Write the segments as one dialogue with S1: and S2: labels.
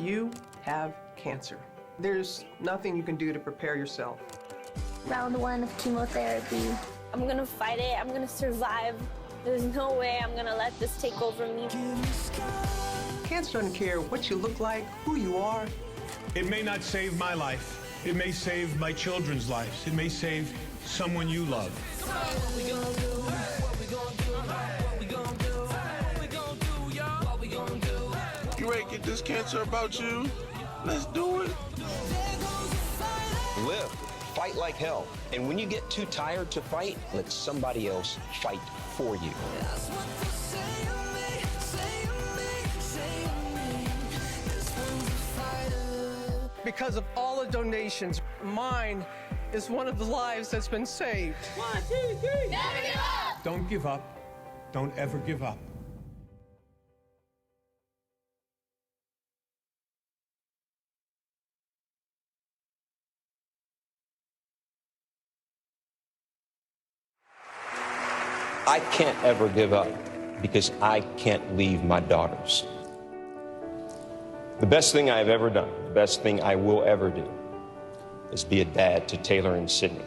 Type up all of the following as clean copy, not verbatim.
S1: You have cancer. There's nothing you can do to prepare yourself.
S2: Round 1 of chemotherapy.
S3: I'm gonna fight it, I'm gonna survive. There's no way I'm gonna let this take over me.
S1: Cancer doesn't care what you look like, who you are.
S4: It may not save my life. It may save my children's lives. It may save someone you love.
S5: You ready to get this cancer about you? Let's do it.
S6: Live, fight like hell. And when you get too tired to fight, let somebody else fight for you.
S1: Because of all the donations, mine is one of the lives that's been saved.
S3: 1, 2, 3.
S2: Never give up!
S4: Don't give up. Don't ever give up.
S6: I can't ever give up because I can't leave my daughters. The best thing I've ever done, the best thing I will ever do, is be a dad to Taylor and Sydney.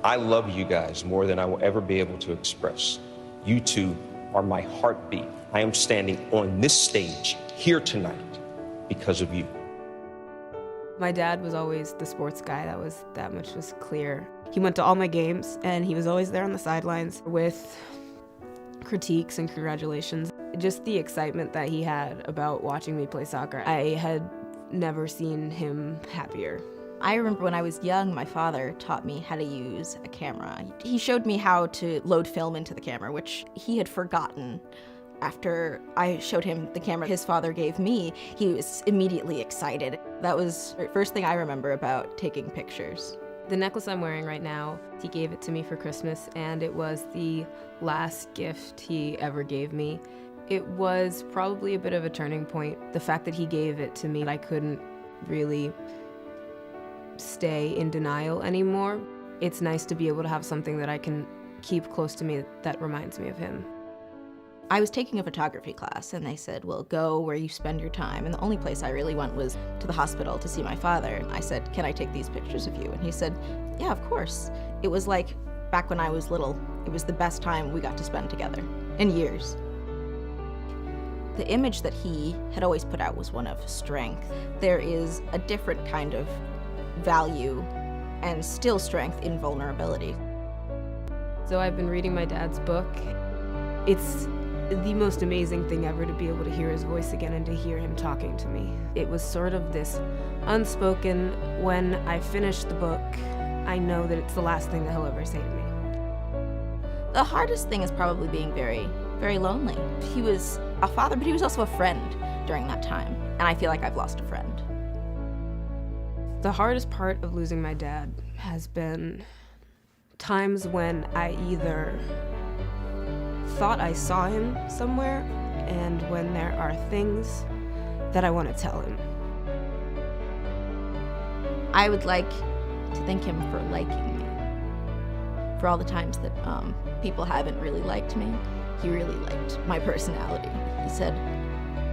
S6: I love you guys more than I will ever be able to express. You two are my heartbeat. I am standing on this stage here tonight because of you.
S7: My dad was always the sports guy, that much was clear. He went to all my games, and he was always there on the sidelines with critiques and congratulations. Just the excitement that he had about watching me play soccer. I had never seen him happier.
S8: I remember when I was young, my father taught me how to use a camera. He showed me how to load film into the camera, which he had forgotten. After I showed him the camera his father gave me, he was immediately excited. That was the first thing I remember about taking pictures.
S7: The necklace I'm wearing right now, he gave it to me for Christmas, and it was the last gift he ever gave me. It was probably a bit of a turning point. The fact that he gave it to me, I couldn't really stay in denial anymore. It's nice to be able to have something that I can keep close to me that reminds me of him.
S8: I was taking a photography class, and they said, well, go where you spend your time. And the only place I really went was to the hospital to see my father. And I said, can I take these pictures of you? And he said, yeah, of course. It was like back when I was little. It was the best time we got to spend together in years. The image that he had always put out was one of strength. There is a different kind of value and still strength in vulnerability.
S7: So I've been reading my dad's book. It's the most amazing thing ever to be able to hear his voice again and to hear him talking to me. It was sort of this unspoken, when I finish the book, I know that it's the last thing that he'll ever say to me.
S8: The hardest thing is probably being very, very lonely. He was a father, but he was also a friend during that time, and I feel like I've lost a friend.
S7: The hardest part of losing my dad has been times when I either thought I saw him somewhere, and when there are things that I want to tell him.
S8: I would like to thank him for liking me. For all the times that people haven't really liked me, he really liked my personality. He said,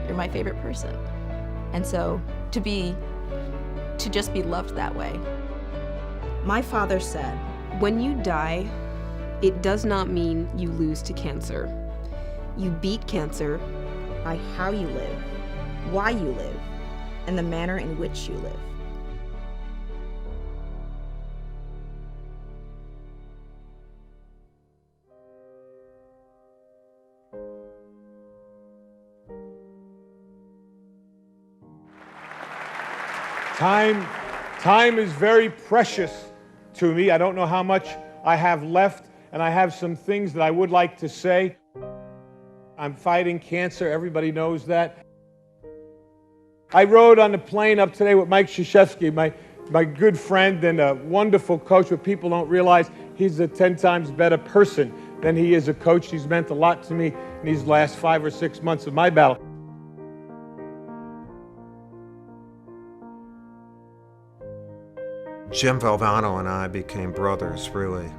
S8: you're my favorite person. And so to just be loved that way.
S7: My father said, when you die, it does not mean you lose to cancer. You beat cancer by how you live, why you live, and the manner in which you live.
S4: Time is very precious to me. I don't know how much I have left, and I have some things that I would like to say. I'm fighting cancer, everybody knows that. I rode on the plane up today with Mike Krzyzewski, my good friend and a wonderful coach, but people don't realize he's a 10 times better person than he is a coach. He's meant a lot to me in these last 5 or 6 months of my battle.
S9: Jim Valvano and I became brothers, really,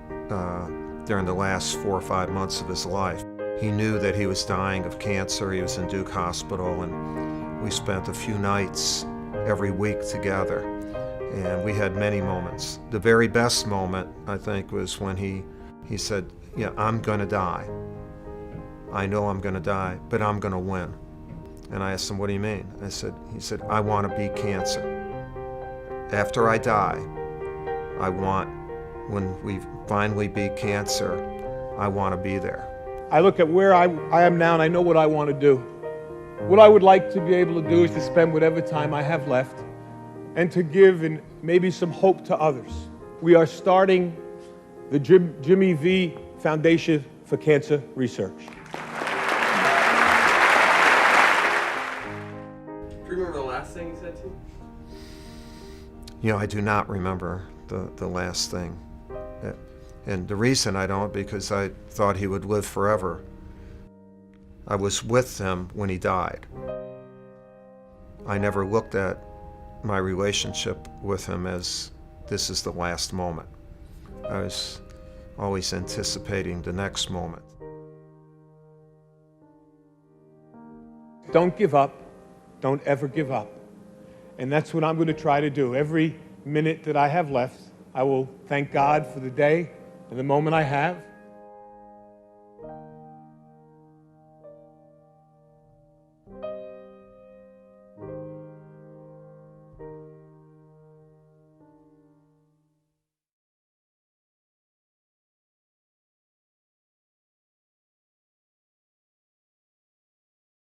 S9: during the last 4 or 5 months of his life. He knew that he was dying of cancer. He was in Duke Hospital, and We spent a few nights every week together, and we had many moments. The very best moment, I think, was when he said, yeah, I'm going to die. I know I'm going to die, but I'm going to win. And I asked him, what do you mean? He said, I want to beat cancer. After I die, when we finally beat cancer, I want to be there.
S4: I look at where I am now and I know what I want to do. What I would like to be able to do is to spend whatever time I have left and to give and maybe some hope to others. We are starting the Jimmy V Foundation for Cancer Research.
S10: Do you remember the last thing he said to you?
S9: You know, I do not remember the last thing. And the reason I don't, because I thought he would live forever. I was with him when he died. I never looked at my relationship with him as this is the last moment. I was always anticipating the next moment.
S4: Don't give up. Don't ever give up. And that's what I'm going to try to do. Every minute that I have left, I will thank God for the day and the moment I have.